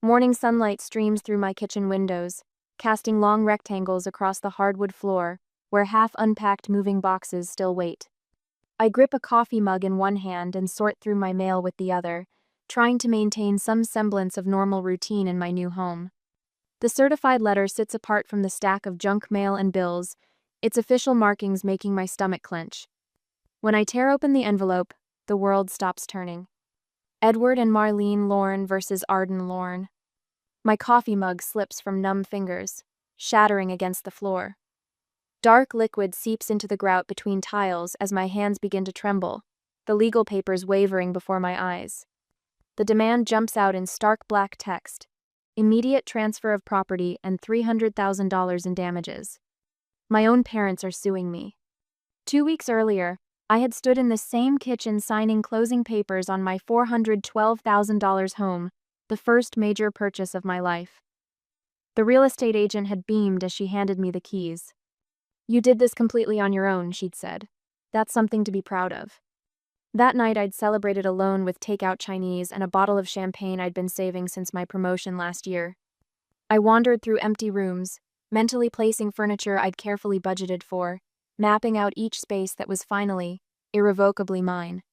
Morning sunlight streams through my kitchen windows, casting long rectangles across the hardwood floor, where half-unpacked moving boxes still wait. I grip a coffee mug in one hand and sort through my mail with the other, trying to maintain some semblance of normal routine in my new home. The certified letter sits apart from the stack of junk mail and bills, its official markings making my stomach clench. When I tear open the envelope, the world stops turning. Edward and Marlene Lorne versus Arden Lorne. My coffee mug slips from numb fingers, shattering against the floor. Dark liquid seeps into the grout between tiles as my hands begin to tremble, the legal papers wavering before my eyes. The demand jumps out in stark black text: immediate transfer of property and $300,000 in damages. My own parents are suing me. 2 weeks earlier, I had stood in the same kitchen signing closing papers on my $412,000 home, the first major purchase of my life. The real estate agent had beamed as she handed me the keys. "You did this completely on your own," she'd said. "That's something to be proud of." That night I'd celebrated alone with takeout Chinese and a bottle of champagne I'd been saving since my promotion last year. I wandered through empty rooms, mentally placing furniture I'd carefully budgeted for, mapping out each space that was finally, irrevocably mine.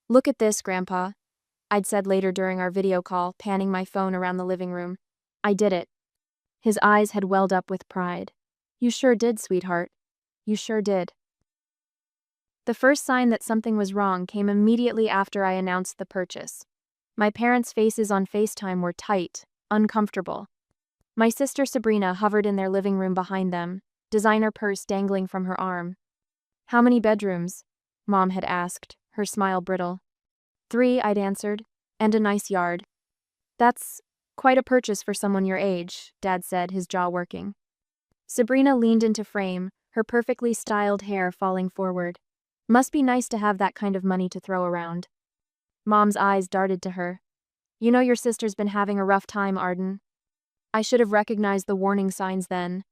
"Look at this, Grandpa," I'd said later during our video call, panning my phone around the living room. "I did it." His eyes had welled up with pride. "You sure did, sweetheart. You sure did." The first sign that something was wrong came immediately after I announced the purchase. My parents' faces on FaceTime were tight, uncomfortable. My sister Sabrina hovered in their living room behind them, designer purse dangling from her arm. "How many bedrooms?" Mom had asked, her smile brittle. "3, I'd answered, "and a nice yard." "That's quite a purchase for someone your age," Dad said, his jaw working. Sabrina leaned into frame, her perfectly styled hair falling forward. "Must be nice to have that kind of money to throw around." Mom's eyes darted to her. "You know your sister's been having a rough time, Arden." I should have recognized the warning signs then,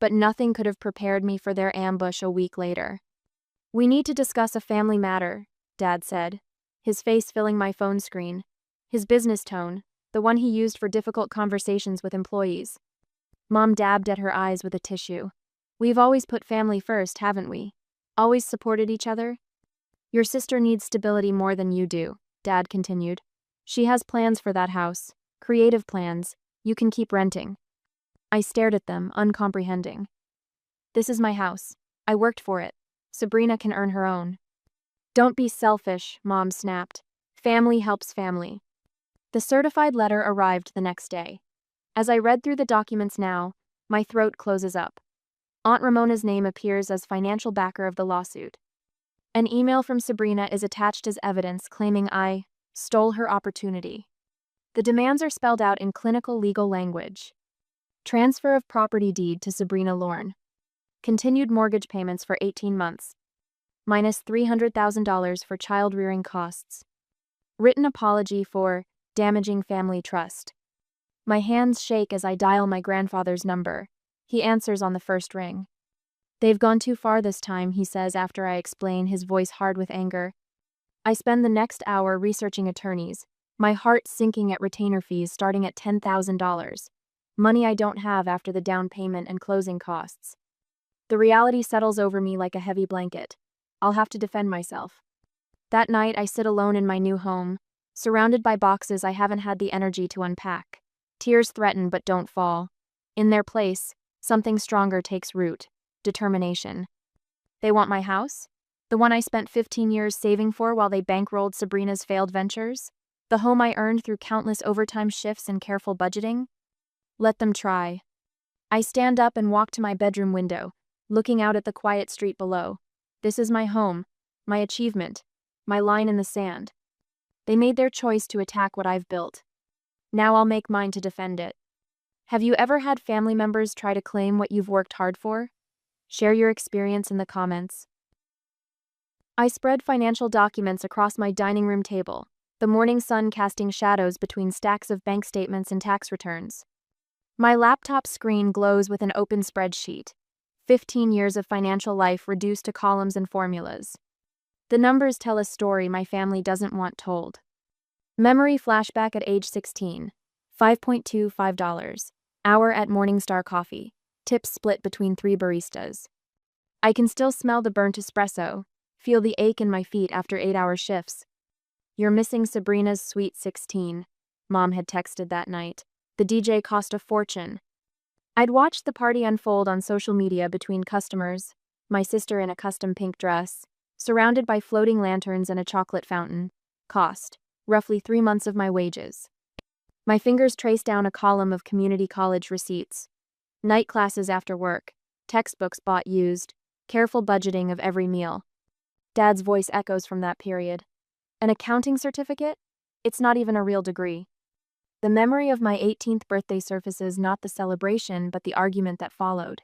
but nothing could have prepared me for their ambush a week later. "We need to discuss a family matter," Dad said, his face filling my phone screen, his business tone, the one he used for difficult conversations with employees. Mom dabbed at her eyes with a tissue. "We've always put family first, haven't we? Always supported each other?" "Your sister needs stability more than you do," Dad continued. "She has plans for that house, creative plans. You can keep renting." I stared at them, uncomprehending. "This is my house. I worked for it. Sabrina can earn her own." "Don't be selfish," Mom snapped. "Family helps family." The certified letter arrived the next day. As I read through the documents now, my throat closes up. Aunt Ramona's name appears as financial backer of the lawsuit. An email from Sabrina is attached as evidence claiming I stole her opportunity. The demands are spelled out in clinical legal language. Transfer of property deed to Sabrina Lorne. Continued mortgage payments for 18 months. Minus $300,000 for child rearing costs. Written apology for damaging family trust. My hands shake as I dial my grandfather's number. He answers on the first ring. "They've gone too far this time," he says after I explain, his voice hard with anger. I spend the next hour researching attorneys, my heart sinking at retainer fees starting at $10,000. Money I don't have after the down payment and closing costs. The reality settles over me like a heavy blanket. I'll have to defend myself. That night I sit alone in my new home, surrounded by boxes I haven't had the energy to unpack. Tears threaten but don't fall. In their place, something stronger takes root: determination. They want my house? The one I spent 15 years saving for while they bankrolled Sabrina's failed ventures? The home I earned through countless overtime shifts and careful budgeting? Let them try. I stand up and walk to my bedroom window, looking out at the quiet street below. This is my home, my achievement, my line in the sand. They made their choice to attack what I've built. Now I'll make mine to defend it. Have you ever had family members try to claim what you've worked hard for? Share your experience in the comments. I spread financial documents across my dining room table, the morning sun casting shadows between stacks of bank statements and tax returns. My laptop screen glows with an open spreadsheet. 15 years of financial life reduced to columns and formulas. The numbers tell a story my family doesn't want told. Memory flashback at age 16. $5.25. Hour at Morningstar Coffee. Tips split between 3 baristas. I can still smell the burnt espresso, feel the ache in my feet after 8-hour shifts. You're missing Sabrina's Sweet 16, Mom had texted that night. The DJ cost a fortune. I'd watched the party unfold on social media between customers, my sister in a custom pink dress, surrounded by floating lanterns and a chocolate fountain. Cost, roughly 3 months of my wages. My fingers traced down a column of community college receipts. Night classes after work, textbooks bought used, careful budgeting of every meal. Dad's voice echoes from that period. An accounting certificate? It's not even a real degree. The memory of my 18th birthday surfaces not the celebration but the argument that followed.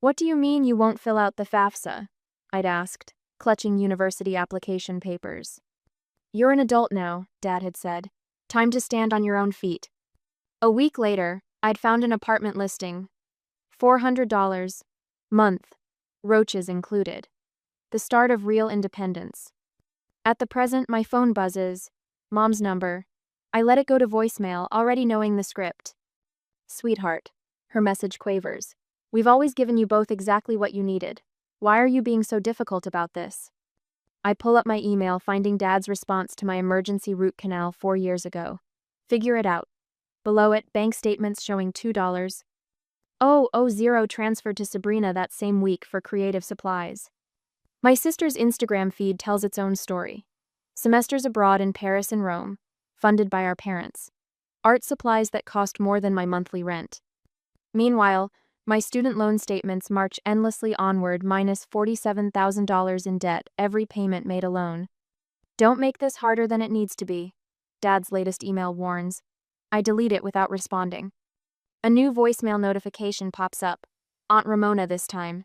What do you mean you won't fill out the FAFSA? I'd asked, clutching university application papers. You're an adult now, Dad had said. Time to stand on your own feet. A week later, I'd found an apartment listing. $400. Month. Roaches included. The start of real independence. At the present, my phone buzzes. Mom's number. I let it go to voicemail, already knowing the script. Sweetheart. Her message quavers. We've always given you both exactly what you needed. Why are you being so difficult about this? I pull up my email, finding Dad's response to my emergency root canal 4 years ago. Figure it out. Below it, bank statements showing $2. $0 transferred to Sabrina that same week for creative supplies. My sister's Instagram feed tells its own story. Semesters abroad in Paris and Rome, funded by our parents. Art supplies that cost more than my monthly rent. Meanwhile, my student loan statements march endlessly onward, minus $47,000 in debt, every payment made alone. Don't make this harder than it needs to be, Dad's latest email warns. I delete it without responding. A new voicemail notification pops up. Aunt Ramona this time.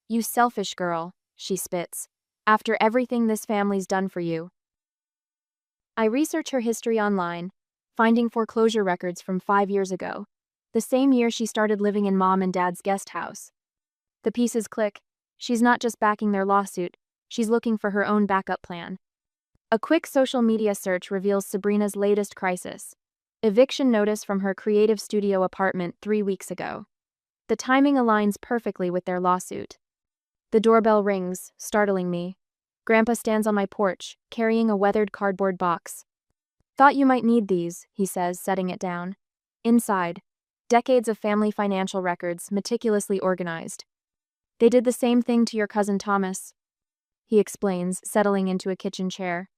You selfish girl, she spits. After everything this family's done for you. I research her history online, finding foreclosure records from 5 years ago. The same year she started living in Mom and Dad's guest house. The pieces click. She's not just backing their lawsuit, she's looking for her own backup plan. A quick social media search reveals Sabrina's latest crisis. Eviction notice from her creative studio apartment 3 weeks ago. The timing aligns perfectly with their lawsuit. The doorbell rings, startling me. Grandpa stands on my porch, carrying a weathered cardboard box. Thought you might need these, he says, setting it down. Inside, decades of family financial records, meticulously organized. They did the same thing to your cousin Thomas, he explains, settling into a kitchen chair.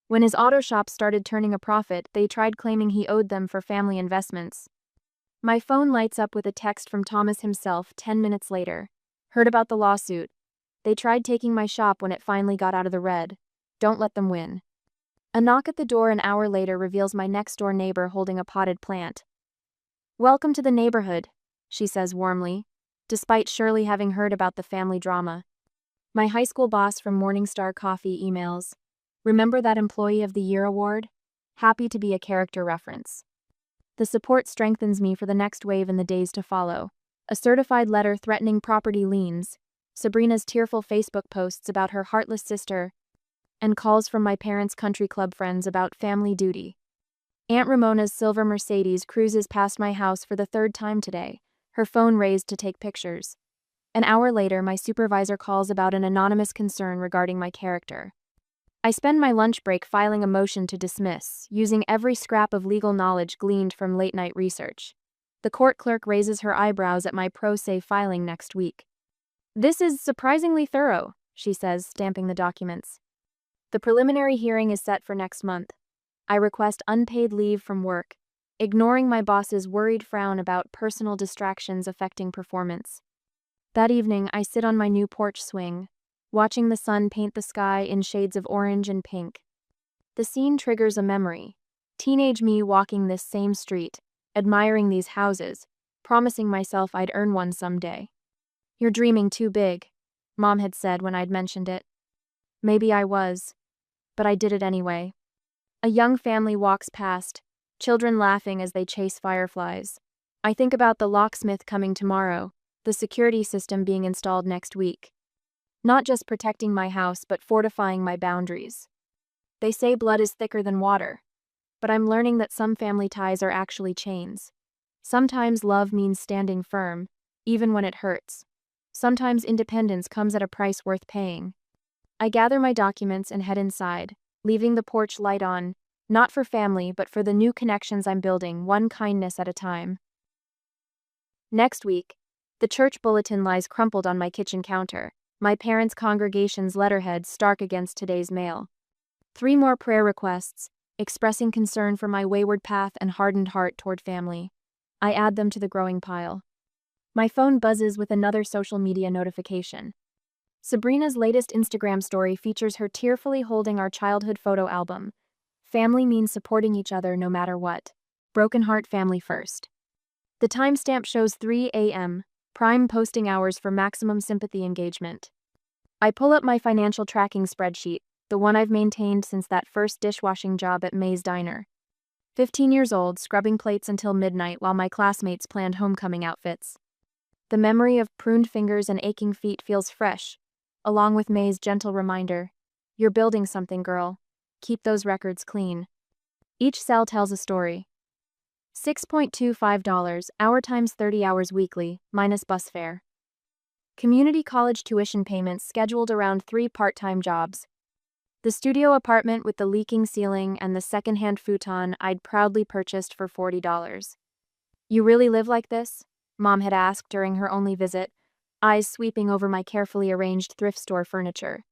When his auto shop started turning a profit, they tried claiming he owed them for family investments. My phone lights up with a text from Thomas himself 10 minutes later. Heard about the lawsuit. They tried taking my shop when it finally got out of the red. Don't let them win. A knock at the door an hour later reveals my next-door neighbor holding a potted plant. Welcome to the neighborhood, she says warmly, despite surely having heard about the family drama. My high school boss from Morningstar Coffee emails. Remember that Employee of the Year award? Happy to be a character reference. The support strengthens me for the next wave in the days to follow. A certified letter threatening property liens, Sabrina's tearful Facebook posts about her heartless sister, and calls from my parents' country club friends about family duty. Aunt Ramona's silver Mercedes cruises past my house for the 3rd time today, her phone raised to take pictures. An hour later, my supervisor calls about an anonymous concern regarding my character. I spend my lunch break filing a motion to dismiss, using every scrap of legal knowledge gleaned from late-night research. The court clerk raises her eyebrows at my pro se filing next week. This is surprisingly thorough, she says, stamping the documents. The preliminary hearing is set for next month. I request unpaid leave from work, ignoring my boss's worried frown about personal distractions affecting performance. That evening, I sit on my new porch swing, watching the sun paint the sky in shades of orange and pink. The scene triggers a memory. Teenage me walking this same street, admiring these houses, promising myself I'd earn one someday. You're dreaming too big, Mom had said when I'd mentioned it. Maybe I was, but I did it anyway. A young family walks past, children laughing as they chase fireflies. I think about the locksmith coming tomorrow, the security system being installed next week. Not just protecting my house, but fortifying my boundaries. They say blood is thicker than water. but I'm learning that some family ties are actually chains. Sometimes love means standing firm, even when it hurts. Sometimes independence comes at a price worth paying. I gather my documents and head inside, leaving the porch light on, not for family but for the new connections I'm building, one kindness at a time. Next week, the church bulletin lies crumpled on my kitchen counter, my parents' congregation's letterhead stark against today's mail. 3 more prayer requests, expressing concern for my wayward path and hardened heart toward family. I add them to the growing pile. My phone buzzes with another social media notification. Sabrina's latest Instagram story features her tearfully holding our childhood photo album. Family means supporting each other no matter what. Broken heart family first. The timestamp shows 3 a.m., prime posting hours for maximum sympathy engagement. I pull up my financial tracking spreadsheet, the one I've maintained since that first dishwashing job at May's Diner. 15 years old, scrubbing plates until midnight while my classmates planned homecoming outfits. The memory of pruned fingers and aching feet feels fresh, along with May's gentle reminder, "You're building something, girl. Keep those records clean." Each cell tells a story. $6.25, hour times 30 hours weekly, minus bus fare. Community college tuition payments scheduled around 3 part-time jobs. The studio apartment with the leaking ceiling and the second-hand futon I'd proudly purchased for $40. "You really live like this?" Mom had asked during her only visit, eyes sweeping over my carefully arranged thrift store furniture.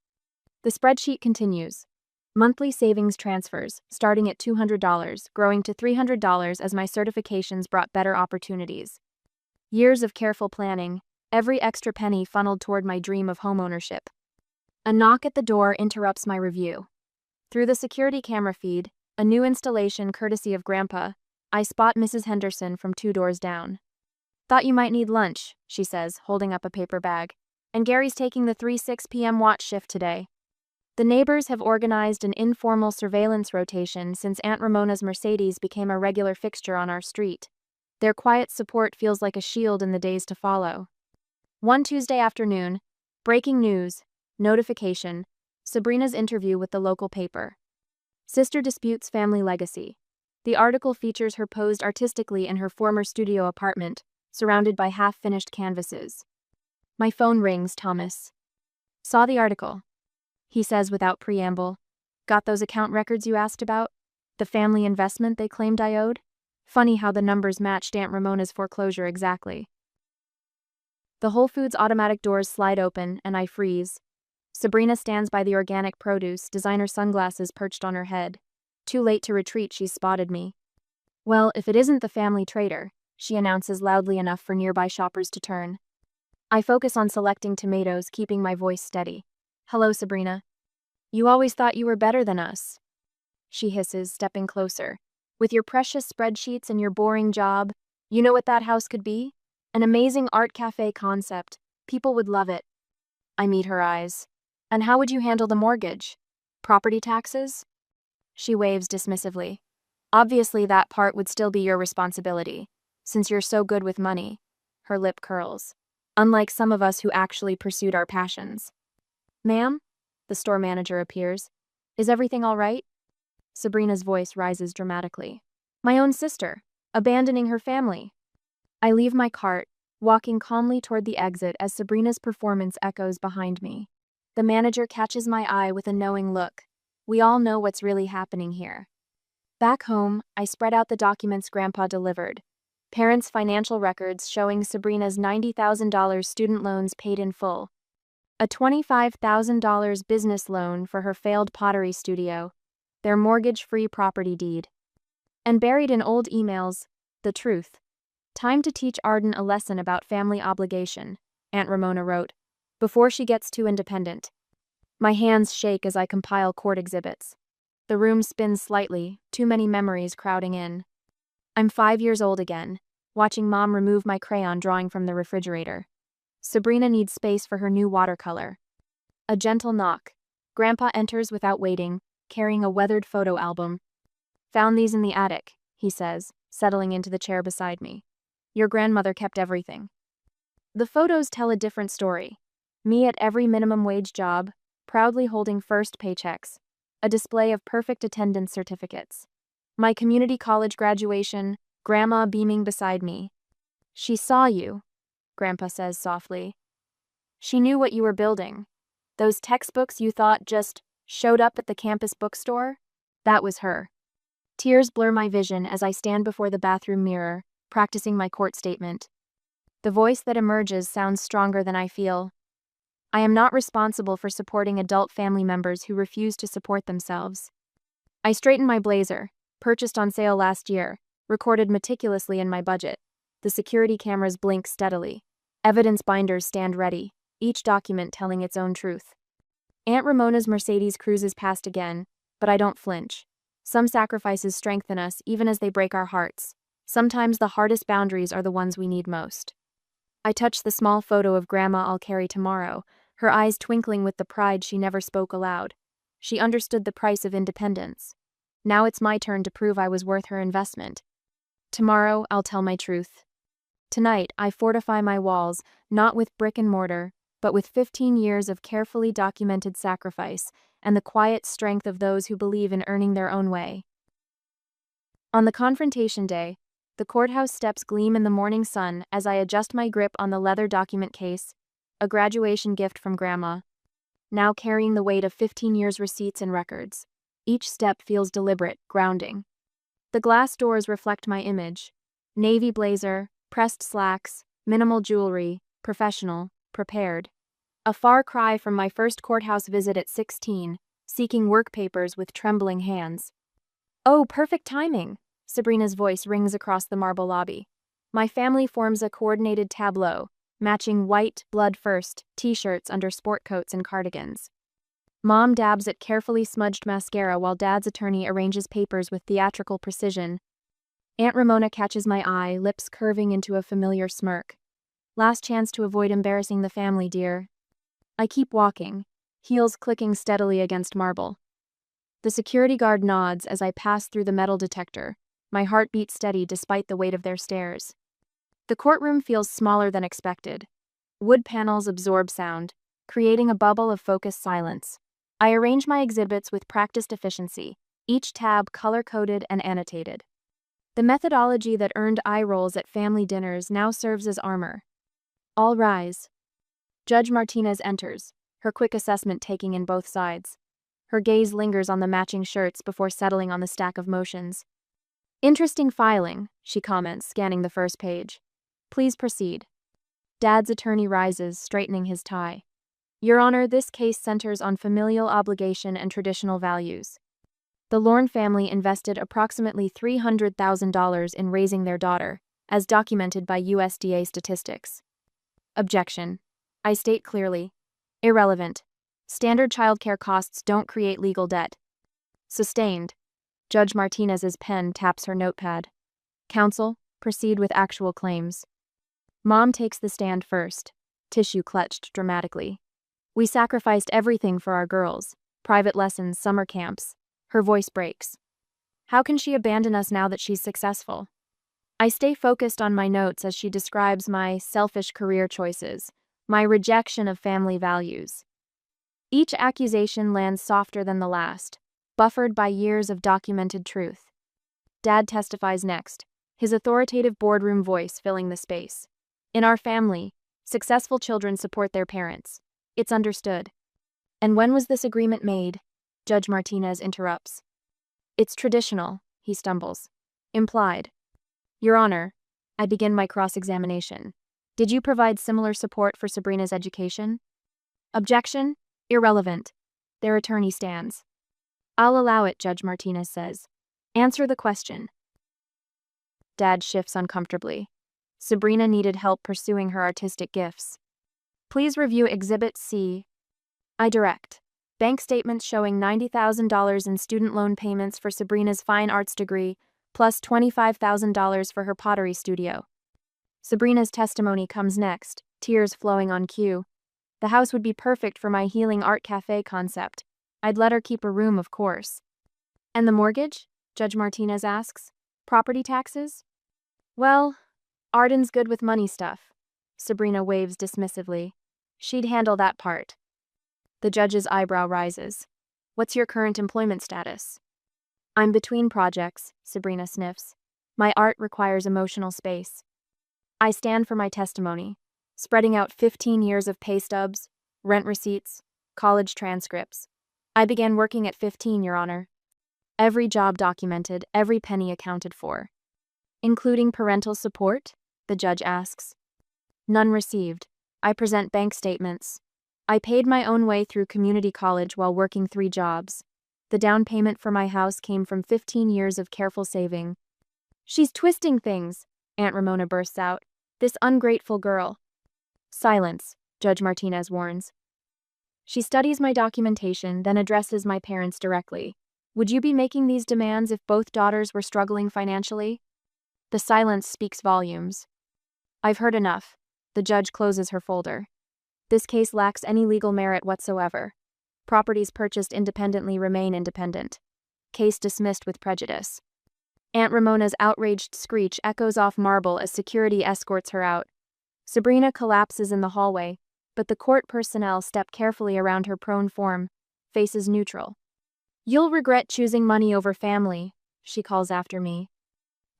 The spreadsheet continues. Monthly savings transfers, starting at $200, growing to $300 as my certifications brought better opportunities. Years of careful planning, every extra penny funneled toward my dream of homeownership. A knock at the door interrupts my review. Through the security camera feed, a new installation courtesy of Grandpa, I spot Mrs. Henderson from 2 doors down. "Thought you might need lunch," she says, holding up a paper bag. "And Gary's taking the 3-6 p.m. watch shift today." The neighbors have organized an informal surveillance rotation since Aunt Ramona's Mercedes became a regular fixture on our street. Their quiet support feels like a shield in the days to follow. One Tuesday afternoon, breaking news, notification, Sabrina's interview with the local paper. Sister disputes family legacy. The article features her posed artistically in her former studio apartment, surrounded by half-finished canvases. My phone rings, Thomas. "Saw the article," he says without preamble. "Got those account records you asked about? The family investment they claimed I owed? Funny how the numbers matched Aunt Ramona's foreclosure exactly." The Whole Foods automatic doors slide open, and I freeze. Sabrina stands by the organic produce, designer sunglasses perched on her head. Too late to retreat, she's spotted me. "Well, if it isn't the family trader," she announces loudly enough for nearby shoppers to turn. I focus on selecting tomatoes, keeping my voice steady. "Hello, Sabrina. You always thought you were better than us," she hisses, stepping closer. "With your precious spreadsheets and your boring job, you know what that house could be? An amazing art cafe concept. People would love it." I meet her eyes. "And how would you handle the mortgage? Property taxes?" She waves dismissively. "Obviously that part would still be your responsibility, since you're so good with money." Her lip curls. "Unlike some of us who actually pursued our passions." "Ma'am?" The store manager appears. "Is everything all right?" Sabrina's voice rises dramatically. "My own sister, abandoning her family." I leave my cart, walking calmly toward the exit as Sabrina's performance echoes behind me. The manager catches my eye with a knowing look. We all know what's really happening here. Back home, I spread out the documents Grandpa delivered. Parents' financial records showing Sabrina's $90,000 student loans paid in full. A $25,000 business loan for her failed pottery studio. Their mortgage-free property deed. And buried in old emails, the truth. "Time to teach Arden a lesson about family obligation," Aunt Ramona wrote, "before she gets too independent." My hands shake as I compile court exhibits. The room spins slightly, too many memories crowding in. I'm 5 years old again, watching Mom remove my crayon drawing from the refrigerator. Sabrina needs space for her new watercolor. A gentle knock. Grandpa enters without waiting, carrying a weathered photo album. "Found these in the attic," he says, settling into the chair beside me. "Your grandmother kept everything." The photos tell a different story. Me at every minimum wage job, proudly holding first paychecks. A display of perfect attendance certificates. My community college graduation, Grandma beaming beside me. She saw you, Grandpa says softly. She knew what you were building. Those textbooks you thought just showed up at the campus bookstore? That was her. Tears blur my vision as I stand before the bathroom mirror, practicing my court statement. The voice that emerges sounds stronger than I feel. I am not responsible for supporting adult family members who refuse to support themselves. I straighten my blazer, purchased on sale last year, recorded meticulously in my budget. The security cameras blink steadily. Evidence binders stand ready, each document telling its own truth. Aunt Ramona's Mercedes cruises past again, but I don't flinch. Some sacrifices strengthen us even as they break our hearts. Sometimes the hardest boundaries are the ones we need most. I touch the small photo of Grandma I'll carry tomorrow, her eyes twinkling with the pride she never spoke aloud. She understood the price of independence. Now it's my turn to prove I was worth her investment. Tomorrow, I'll tell my truth. Tonight, I fortify my walls, not with brick and mortar, but with 15 years of carefully documented sacrifice and the quiet strength of those who believe in earning their own way. On the confrontation day, the courthouse steps gleam in the morning sun as I adjust my grip on the leather document case, a graduation gift from Grandma, now carrying the weight of 15 years' receipts and records. Each step feels deliberate, grounding. The glass doors reflect my image. Navy blazer, pressed slacks, minimal jewelry, professional, prepared. A far cry from my first courthouse visit at 16, seeking work papers with trembling hands. Oh, perfect timing! Sabrina's voice rings across the marble lobby. My family forms a coordinated tableau, matching white, blood-first, t-shirts under sport coats and cardigans. Mom dabs at carefully smudged mascara while Dad's attorney arranges papers with theatrical precision. Aunt Ramona catches my eye, lips curving into a familiar smirk. Last chance to avoid embarrassing the family, dear. I keep walking, heels clicking steadily against marble. The security guard nods as I pass through the metal detector, my heart beats steady despite the weight of their stares. The courtroom feels smaller than expected. Wood panels absorb sound, creating a bubble of focused silence. I arrange my exhibits with practiced efficiency, each tab color-coded and annotated. The methodology that earned eye rolls at family dinners now serves as armor. All rise. Judge Martinez enters, her quick assessment taking in both sides. Her gaze lingers on the matching shirts before settling on the stack of motions. Interesting filing, she comments, scanning the first page. Please proceed. Dad's attorney rises, straightening his tie. Your Honor, this case centers on familial obligation and traditional values. The Lorne family invested approximately $300,000 in raising their daughter, as documented by USDA statistics. Objection. I state clearly. Irrelevant. Standard childcare costs don't create legal debt. Sustained. Judge Martinez's pen taps her notepad. Counsel, proceed with actual claims. Mom takes the stand first, tissue clutched dramatically. We sacrificed everything for our girls. Private lessons, summer camps. Her voice breaks. How can she abandon us now that she's successful? I stay focused on my notes as she describes my selfish career choices, my rejection of family values. Each accusation lands softer than the last, buffered by years of documented truth. Dad testifies next, his authoritative boardroom voice filling the space. In our family, successful children support their parents. It's understood. And when was this agreement made? Judge Martinez interrupts. It's traditional, he stumbles. Implied. Your Honor, I begin my cross-examination. Did you provide similar support for Sabrina's education? Objection? Irrelevant. Their attorney stands. I'll allow it, Judge Martinez says. Answer the question. Dad shifts uncomfortably. Sabrina needed help pursuing her artistic gifts. Please review Exhibit C. I direct. Bank statements showing $90,000 in student loan payments for Sabrina's fine arts degree, plus $25,000 for her pottery studio. Sabrina's testimony comes next, tears flowing on cue. The house would be perfect for my healing art cafe concept. I'd let her keep a room, of course. And the mortgage? Judge Martinez asks. Property taxes? Well, Arden's good with money stuff. Sabrina waves dismissively. She'd handle that part. The judge's eyebrow rises. What's your current employment status? I'm between projects, Sabrina sniffs. My art requires emotional space. I stand for my testimony, spreading out 15 years of pay stubs, rent receipts, college transcripts. I began working at 15, Your Honor. Every job documented, every penny accounted for. Including parental support? The judge asks. None received. I present bank statements. I paid my own way through community college while working 3 jobs. The down payment for my house came from 15 years of careful saving. She's twisting things, Aunt Ramona bursts out. This ungrateful girl. Silence, Judge Martinez warns. She studies my documentation, then addresses my parents directly. Would you be making these demands if both daughters were struggling financially? The silence speaks volumes. I've heard enough. The judge closes her folder. This case lacks any legal merit whatsoever. Properties purchased independently remain independent. Case dismissed with prejudice. Aunt Ramona's outraged screech echoes off marble as security escorts her out. Sabrina collapses in the hallway, but the court personnel step carefully around her prone form, faces neutral. You'll regret choosing money over family, she calls after me.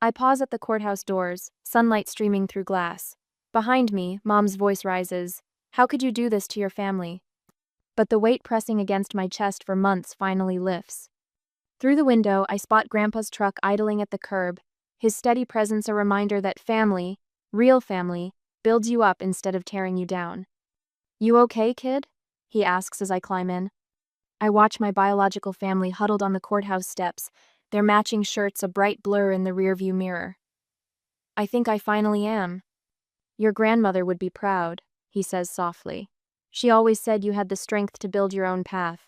I pause at the courthouse doors, sunlight streaming through glass. Behind me, Mom's voice rises. How could you do this to your family? But the weight pressing against my chest for months finally lifts. Through the window, I spot Grandpa's truck idling at the curb, his steady presence a reminder that family, real family, builds you up instead of tearing you down. You okay, kid? He asks as I climb in. I watch my biological family huddled on the courthouse steps, their matching shirts a bright blur in the rearview mirror. I think I finally am. Your grandmother would be proud, he says softly. She always said you had the strength to build your own path.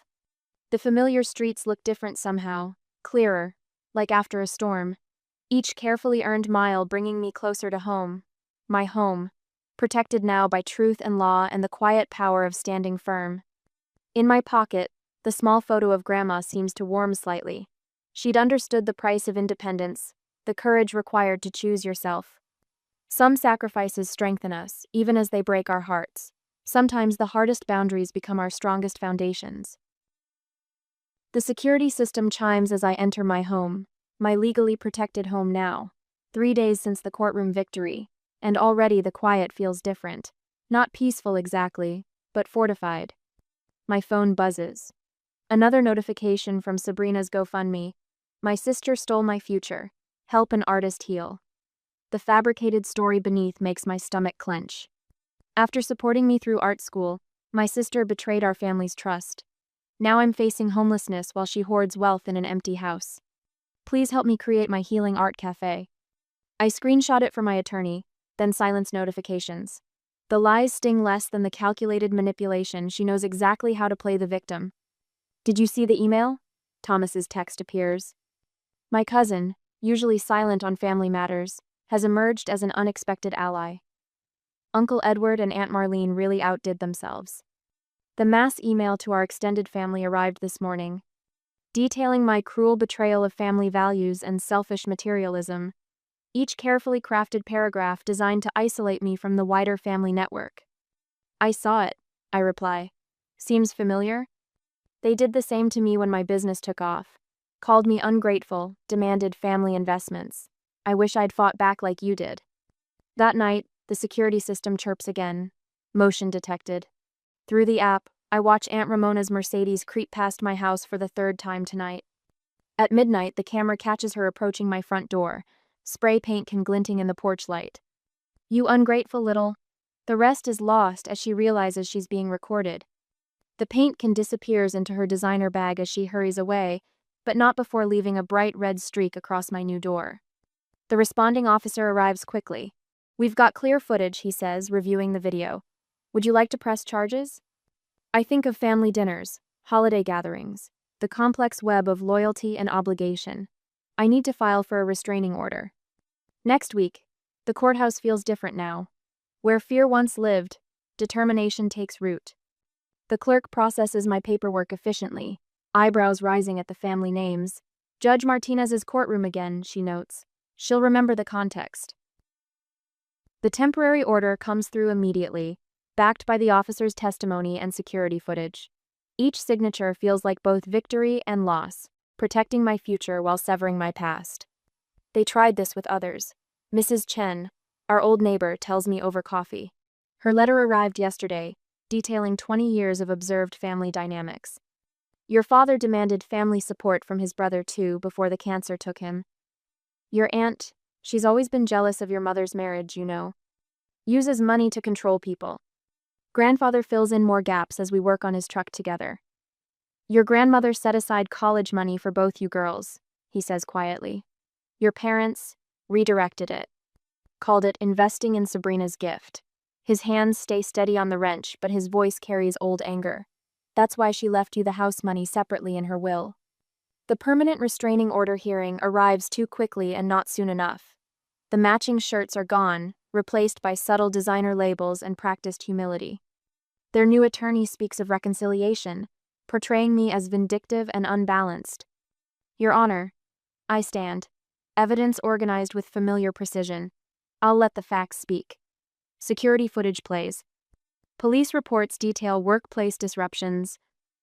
The familiar streets look different somehow, clearer, like after a storm. Each carefully earned mile bringing me closer to home. My home, protected now by truth and law and the quiet power of standing firm. In my pocket, the small photo of Grandma seems to warm slightly. She'd understood the price of independence, the courage required to choose yourself. Some sacrifices strengthen us, even as they break our hearts. Sometimes the hardest boundaries become our strongest foundations. The security system chimes as I enter my home, my legally protected home now. 3 days since the courtroom victory, and already the quiet feels different. Not peaceful exactly, but fortified. My phone buzzes. Another notification from Sabrina's GoFundMe. My sister stole my future. Help an artist heal. The fabricated story beneath makes my stomach clench. After supporting me through art school, my sister betrayed our family's trust. Now I'm facing homelessness while she hoards wealth in an empty house. Please help me create my healing art cafe. I screenshot it for my attorney, then silence notifications. The lies sting less than the calculated manipulation. She knows exactly how to play the victim. Did you see the email? Thomas's text appears. My cousin, usually silent on family matters, has emerged as an unexpected ally. Uncle Edward and Aunt Marlene really outdid themselves. The mass email to our extended family arrived this morning, detailing my cruel betrayal of family values and selfish materialism, each carefully crafted paragraph designed to isolate me from the wider family network. I saw it, I reply. Seems familiar? They did the same to me when my business took off. Called me ungrateful, demanded family investments. I wish I'd fought back like you did. That night, the security system chirps again. Motion detected. Through the app, I watch Aunt Ramona's Mercedes creep past my house for the 3rd time tonight. At midnight, the camera catches her approaching my front door. Spray paint can glinting in the porch light. You ungrateful little. The rest is lost as she realizes she's being recorded. The paint can disappears into her designer bag as she hurries away, but not before leaving a bright red streak across my new door. The responding officer arrives quickly. We've got clear footage, he says, reviewing the video. Would you like to press charges? I think of family dinners, holiday gatherings, the complex web of loyalty and obligation. I need to file for a restraining order. Next week, the courthouse feels different now. Where fear once lived, determination takes root. The clerk processes my paperwork efficiently, eyebrows rising at the family names. Judge Martinez's courtroom again, she notes. She'll remember the context. The temporary order comes through immediately, backed by the officer's testimony and security footage. Each signature feels like both victory and loss, protecting my future while severing my past. They tried this with others. Mrs. Chen, our old neighbor, tells me over coffee. Her letter arrived yesterday, detailing 20 years of observed family dynamics. Your father demanded family support from his brother too before the cancer took him. Your aunt, she's always been jealous of your mother's marriage, you know. Uses money to control people. Grandfather fills in more gaps as we work on his truck together. Your grandmother set aside college money for both you girls, he says quietly. Your parents redirected it. Called it investing in Sabrina's gift. His hands stay steady on the wrench, but his voice carries old anger. That's why she left you the house money separately in her will. The permanent restraining order hearing arrives too quickly and not soon enough. The matching shirts are gone, replaced by subtle designer labels and practiced humility. Their new attorney speaks of reconciliation, portraying me as vindictive and unbalanced. Your Honor, I stand. Evidence organized with familiar precision. I'll let the facts speak. Security footage plays. Police reports detail workplace disruptions,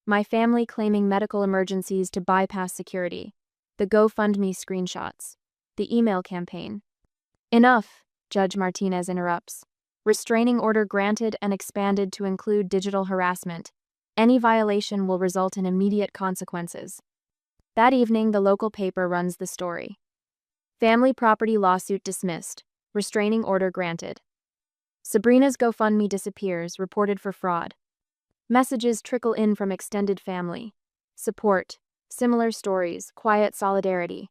my family claiming medical emergencies to bypass security, the GoFundMe screenshots, the email campaign. Enough, Judge Martinez interrupts. Restraining order granted and expanded to include digital harassment. Any violation will result in immediate consequences. That evening, the local paper runs the story. Family property lawsuit dismissed. Restraining order granted. Sabrina's GoFundMe disappears, reported for fraud. Messages trickle in from extended family. Support. Similar stories, quiet solidarity.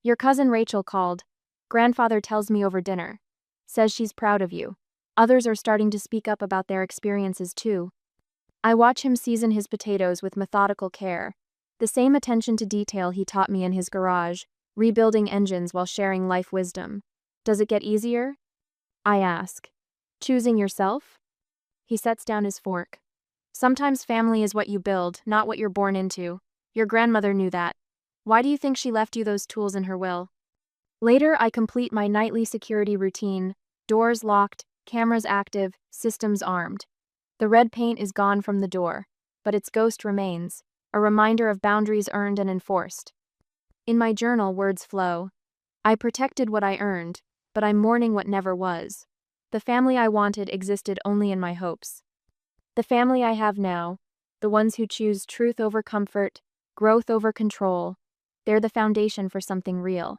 Your cousin Rachel called. Grandfather tells me over dinner. Says she's proud of you. Others are starting to speak up about their experiences too. I watch him season his potatoes with methodical care. The same attention to detail he taught me in his garage, rebuilding engines while sharing life wisdom. Does it get easier? I ask. Choosing yourself? He sets down his fork. Sometimes family is what you build, not what you're born into. Your grandmother knew that. Why do you think she left you those tools in her will? Later, I complete my nightly security routine. Doors locked, cameras active, systems armed. The red paint is gone from the door, but its ghost remains, a reminder of boundaries earned and enforced. In my journal, words flow. I protected what I earned, but I'm mourning what never was. The family I wanted existed only in my hopes. The family I have now, the ones who choose truth over comfort, growth over control, they're the foundation for something real.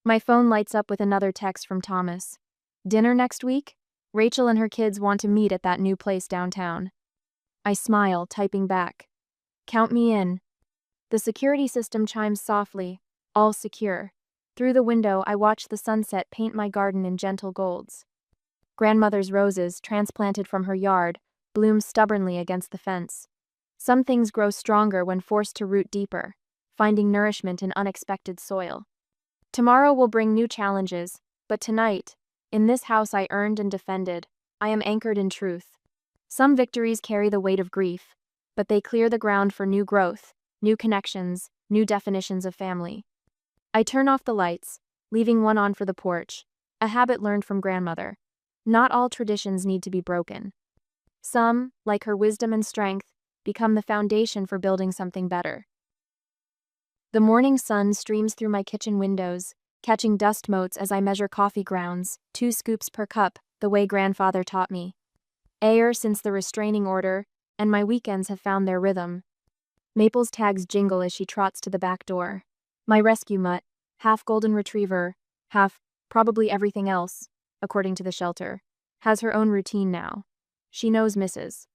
My phone lights up with another text from Thomas. Dinner next week? Rachel and her kids want to meet at that new place downtown. I smile, typing back. Count me in. The security system chimes softly, all secure. Through the window, I watch the sunset paint my garden in gentle golds. Grandmother's roses, transplanted from her yard, bloom stubbornly against the fence. Some things grow stronger when forced to root deeper, finding nourishment in unexpected soil. Tomorrow will bring new challenges, but tonight, in this house I earned and defended, I am anchored in truth. Some victories carry the weight of grief, but they clear the ground for new growth, new connections, new definitions of family. I turn off the lights, leaving one on for the porch, a habit learned from grandmother. Not all traditions need to be broken. Some, like her wisdom and strength, become the foundation for building something better. The morning sun streams through my kitchen windows, catching dust motes as I measure coffee grounds, 2 scoops per cup, the way grandfather taught me. Air since the restraining order, and my weekends have found their rhythm. Maple's tags jingle as she trots to the back door. My rescue mutt, half golden retriever, half probably everything else, according to the shelter, has her own routine now. She knows Mrs.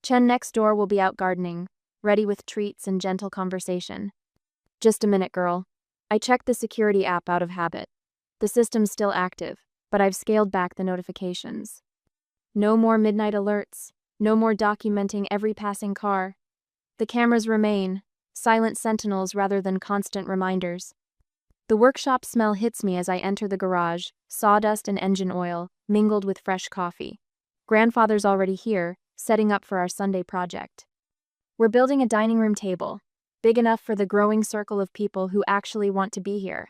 Chen next door will be out gardening, ready with treats and gentle conversation. Just a minute, girl. I checked the security app out of habit. The system's still active, but I've scaled back the notifications. No more midnight alerts, no more documenting every passing car. The cameras remain, silent sentinels rather than constant reminders. The workshop smell hits me as I enter the garage, sawdust and engine oil, mingled with fresh coffee. Grandfather's already here, setting up for our Sunday project. We're building a dining room table, big enough for the growing circle of people who actually want to be here.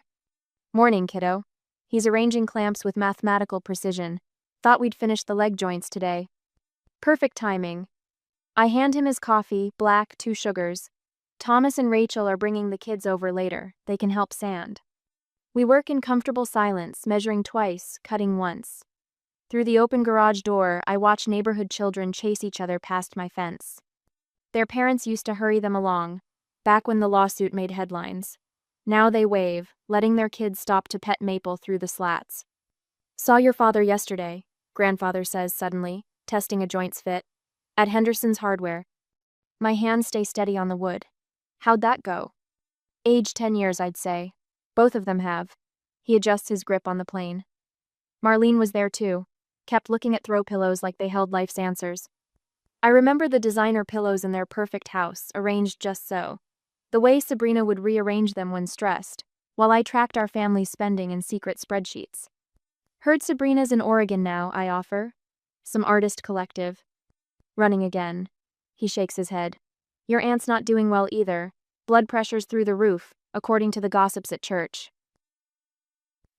Morning, kiddo. He's arranging clamps with mathematical precision. Thought we'd finish the leg joints today. Perfect timing. I hand him his coffee, black, 2 sugars. Thomas and Rachel are bringing the kids over later. They can help sand. We work in comfortable silence, measuring twice, cutting once. Through the open garage door, I watch neighborhood children chase each other past my fence. Their parents used to hurry them along, back when the lawsuit made headlines. Now they wave, letting their kids stop to pet Maple through the slats. Saw your father yesterday, grandfather says suddenly, testing a joint's fit. At Henderson's Hardware. My hands stay steady on the wood. How'd that go? Age 10 years, I'd say. Both of them have. He adjusts his grip on the plane. Marlene was there too, kept looking at throw pillows like they held life's answers. I remember the designer pillows in their perfect house, arranged just so. The way Sabrina would rearrange them when stressed, while I tracked our family's spending in secret spreadsheets. Heard Sabrina's in Oregon now, I offer. Some artist collective. Running again. He shakes his head. Your aunt's not doing well either. Blood pressure's through the roof, according to the gossips at church.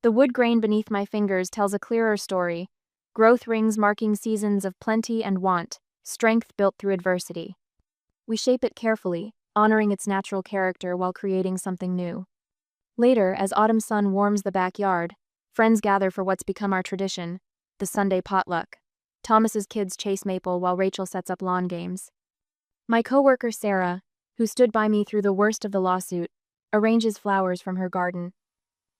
The wood grain beneath my fingers tells a clearer story. Growth rings marking seasons of plenty and want, strength built through adversity. We shape it carefully, honoring its natural character while creating something new. Later, as autumn sun warms the backyard, friends gather for what's become our tradition, the Sunday potluck. Thomas's kids chase Maple while Rachel sets up lawn games. My coworker Sarah, who stood by me through the worst of the lawsuit, arranges flowers from her garden.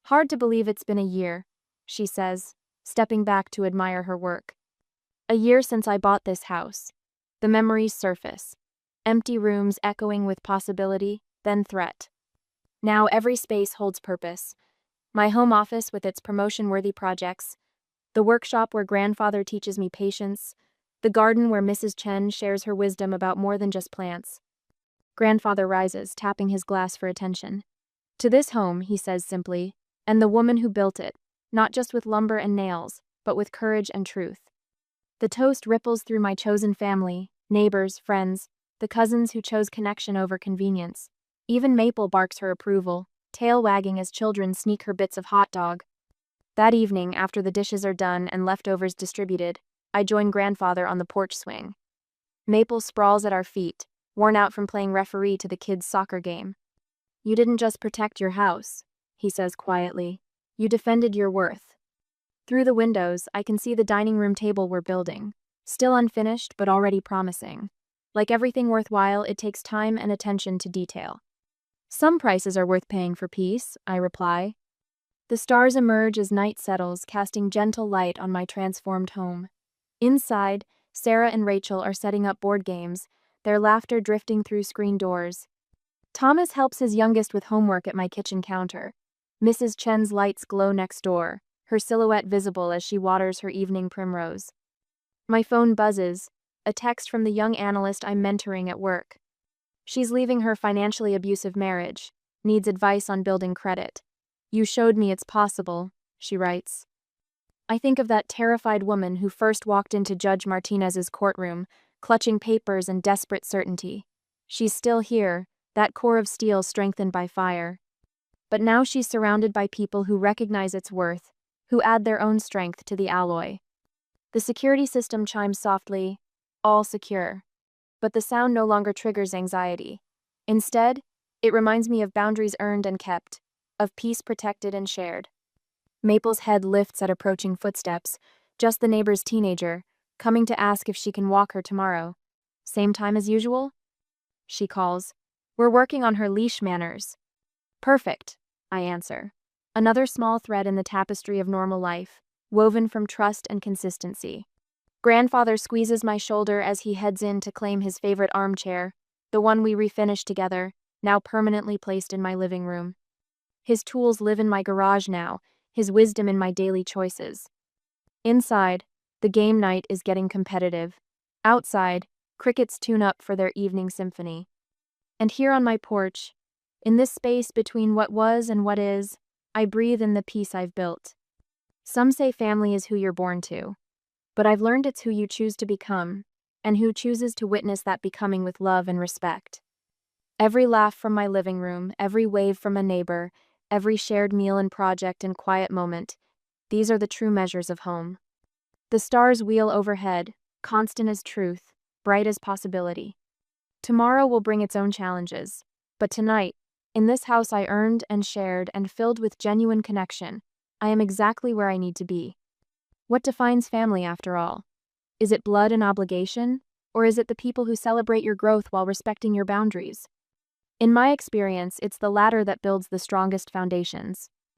Hard to believe it's been a year, she says, stepping back to admire her work. A year since I bought this house. The memories surface. Empty rooms echoing with possibility, then threat. Now every space holds purpose. My home office with its promotion-worthy projects, the workshop where grandfather teaches me patience, the garden where Mrs. Chen shares her wisdom about more than just plants. Grandfather rises, tapping his glass for attention. To this home, he says simply, and the woman who built it, not just with lumber and nails, but with courage and truth. The toast ripples through my chosen family, neighbors, friends, the cousins who chose connection over convenience. Even Maple barks her approval, tail wagging as children sneak her bits of hot dog. That evening, after the dishes are done and leftovers distributed, I join grandfather on the porch swing. Maple sprawls at our feet, worn out from playing referee to the kids' soccer game. You didn't just protect your house, he says quietly. You defended your worth. Through the windows, I can see the dining room table we're building, still unfinished but already promising. Like everything worthwhile, it takes time and attention to detail. Some prices are worth paying for peace, I reply. The stars emerge as night settles, casting gentle light on my transformed home. Inside, Sarah and Rachel are setting up board games, their laughter drifting through screen doors. Thomas helps his youngest with homework at my kitchen counter. Mrs. Chen's lights glow next door, her silhouette visible as she waters her evening primrose. My phone buzzes, a text from the young analyst I'm mentoring at work. She's leaving her financially abusive marriage, needs advice on building credit. You showed me it's possible, she writes. I think of that terrified woman who first walked into Judge Martinez's courtroom, clutching papers and desperate certainty. She's still here, that core of steel strengthened by fire. But now she's surrounded by people who recognize its worth, who add their own strength to the alloy. The security system chimes softly, all secure. But the sound no longer triggers anxiety. Instead, it reminds me of boundaries earned and kept, of peace protected and shared. Maple's head lifts at approaching footsteps, just the neighbor's teenager, coming to ask if she can walk her tomorrow. Same time as usual? She calls. We're working on her leash manners. Perfect, I answer. Another small thread in the tapestry of normal life, woven from trust and consistency. Grandfather squeezes my shoulder as he heads in to claim his favorite armchair, the one we refinished together, now permanently placed in my living room. His tools live in my garage now, his wisdom in my daily choices. Inside, the game night is getting competitive. Outside, crickets tune up for their evening symphony. And here on my porch, in this space between what was and what is, I breathe in the peace I've built. Some say family is who you're born to, but I've learned it's who you choose to become, and who chooses to witness that becoming with love and respect. Every laugh from my living room, every wave from a neighbor, every shared meal and project and quiet moment, these are the true measures of home. The stars wheel overhead, constant as truth, bright as possibility. Tomorrow will bring its own challenges, But tonight, in this house I earned and shared and filled with genuine connection, I am exactly where I need to be. What defines family, after all? Is it blood and obligation? Or is it the people who celebrate your growth while respecting your boundaries? In my experience, it's the latter that builds the strongest foundations.